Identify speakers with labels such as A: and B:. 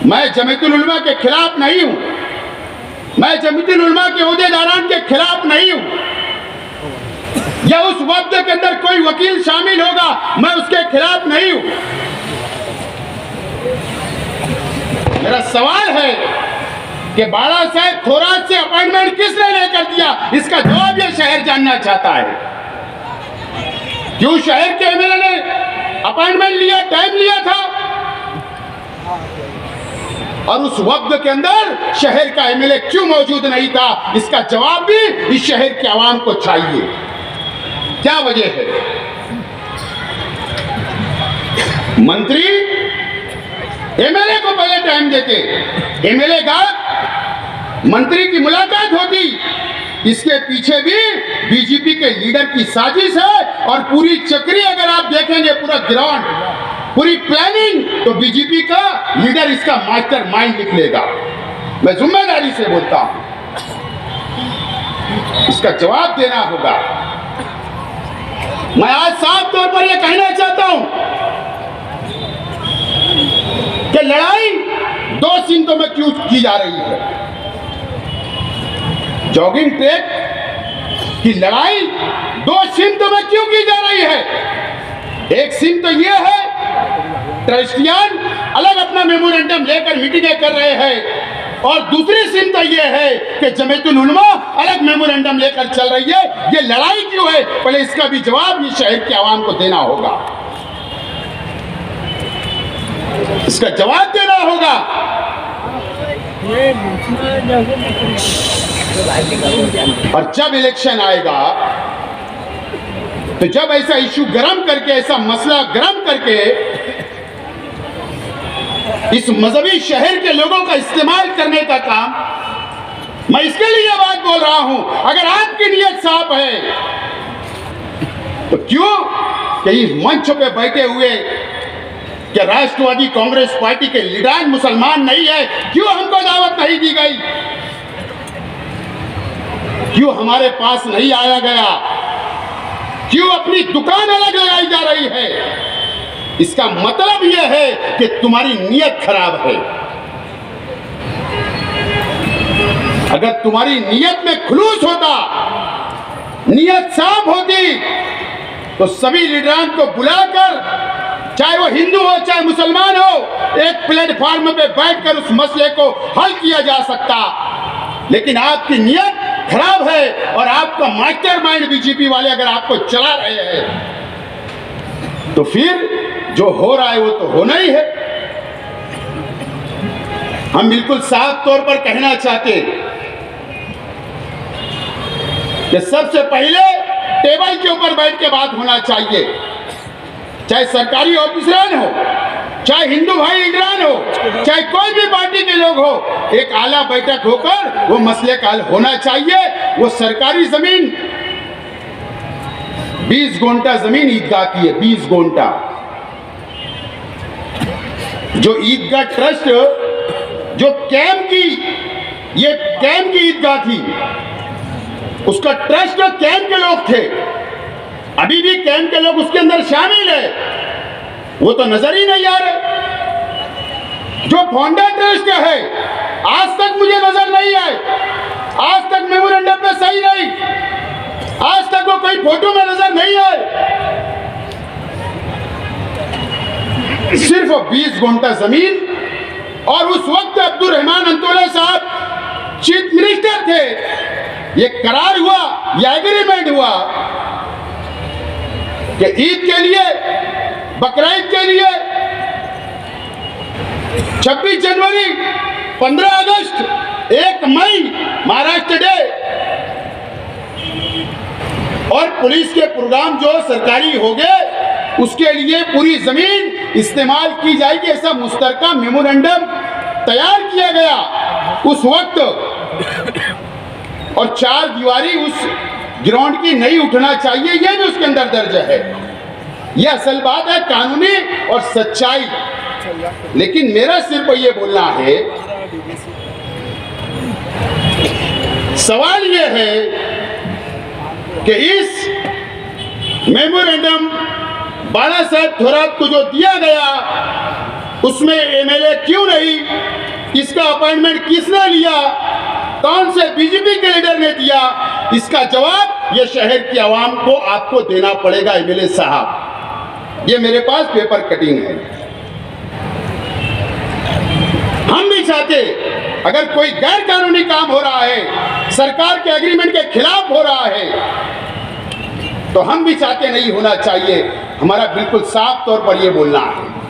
A: मैं जमीयतुल उलमा के खिलाफ नहीं हूं, मैं जमीयतुल उलमा के ओहदेदारान के खिलाफ नहीं हूं, या उस वक्त के अंदर कोई वकील शामिल होगा मैं उसके खिलाफ नहीं हूं। मेरा सवाल है कि बाला साहेब थोराट से अपॉइंटमेंट किसने लेकर दिया, इसका जवाब ये शहर जानना चाहता है। क्यों शहर के एमएलए ने अपॉइंटमेंट लिया, टाइम लिया था, और उस वक्त के अंदर शहर का एमएलए क्यों मौजूद नहीं था, इसका जवाब भी इस शहर के आवाम को चाहिए। क्या वजह है? मंत्री एमएलए को पहले टाइम देते, एमएलए का मंत्री की मुलाकात होती, इसके पीछे भी बीजेपी के लीडर की साजिश है। और पूरी चक्री अगर आप देखेंगे, पूरा ग्राउंड, पूरी प्लानिंग, तो बीजेपी का लीडर इसका मास्टर माइंड निकलेगा। मैं जिम्मेदारी से बोलता हूं, इसका जवाब देना होगा। मैं आज साफ तौर पर यह कहना चाहता हूं कि लड़ाई दो सिमतों में क्यों की जा रही है। जॉगिंग ट्रैक की लड़ाई दो सिमतों में क्यों की जा रही है। एक सिम तो यह है, ट्रस्टियान अलग अपना मेमोरेंडम लेकर मीटिंगें कर रहे हैं, और दूसरी सिम तो यह है कि जमीयतुल उलमा अलग मेमोरेंडम लेकर चल रही है। ये लड़ाई क्यों है, पहले इसका भी जवाब इस शहर के आवाम को देना होगा, इसका जवाब देना होगा। और जब इलेक्शन आएगा, तो जब ऐसा इशू गर्म करके, ऐसा मसला गर्म करके इस मजहबी शहर के लोगों का इस्तेमाल करने का काम, मैं इसके लिए बात बोल रहा हूं। अगर आपकी नीयत साफ है तो क्यों कि इस मंच पे बैठे हुए कि राष्ट्रवादी कांग्रेस पार्टी के लीडर मुसलमान नहीं है, क्यों हमको दावत नहीं दी गई, क्यों हमारे पास नहीं आया गया, क्यों अपनी दुकान अलग लगाई जा रही है। इसका मतलब यह है कि तुम्हारी नीयत खराब है। अगर तुम्हारी नीयत में खुलूस होता, नीयत साफ होती, तो सभी लीडरान को बुलाकर, चाहे वो हिंदू हो चाहे मुसलमान हो, एक प्लेटफॉर्म पे बैठकर उस मसले को हल किया जा सकता। लेकिन आपकी नीयत खराब है, और आपका मास्टरमाइंड बीजेपी वाले अगर आपको चला रहे हैं, तो फिर जो हो रहा है वो तो होना ही है। हम बिल्कुल साफ तौर पर कहना चाहते कि सबसे पहले टेबल के ऊपर बैठ के बात होना चाहिए, चाहे सरकारी ऑफिसर हो, चाहे हिंदू भाई लीडरान हो, चाहे कोई भी पार्टी के लोग हो, एक आला बैठक होकर वो मसले का हल होना चाहिए। वो सरकारी जमीन 20 गुंठा जमीन ईदगाह की है, 20 गुंठा। जो ईदगाह ट्रस्ट, जो कैंप की, ये कैंप की ईदगाह थी, उसका ट्रस्ट कैंप के लोग थे, अभी भी कैंप के लोग उसके अंदर शामिल है, वो तो नजर ही नहीं आ रहे। जो फाउंडर ट्रस्ट है, आज तक मुझे नजर नहीं आए, आज तक मेमोरेंडम पे सही नहीं, आज तक वो कोई फोटो में नजर नहीं आए। सिर्फ 20 गुंठा जमीन, और उस वक्त अब्दुल रहमान अंतोला साहब चीफ मिनिस्टर थे। ये करार हुआ, यह एग्रीमेंट हुआ कि ईद के लिए, बकरीद के लिए, 26 जनवरी, 15 अगस्त, 1 मई महाराष्ट्र डे, और पुलिस के प्रोग्राम जो सरकारी हो गए, उसके लिए पूरी जमीन इस्तेमाल की जाएगी, ऐसा मुश्तरका मेमोरेंडम तैयार किया गया उस वक्त। और 4 दीवारी उस ग्राउंड की नहीं उठना चाहिए, यह भी उसके अंदर दर्ज है। यह असल बात है, कानूनी और सच्चाई। लेकिन मेरा सिर्फ ये बोलना है, सवाल यह है कि इस मेमोरेंडम बाला साहेब थोराट को जो दिया गया, उसमें एमएलए क्यों नहीं, इसका अपॉइंटमेंट किसने लिया, कौन से बीजेपी के लीडर ने दिया, इसका जवाब ये शहर की आवाम को आपको देना पड़ेगा एमएलए साहब। ये मेरे पास पेपर कटिंग है। हम भी चाहते, अगर कोई गैर कानूनी काम हो रहा है, सरकार के एग्रीमेंट के खिलाफ हो रहा है, तो हम भी चाहते नहीं होना चाहिए। हमारा बिल्कुल साफ तौर पर यह बोलना है।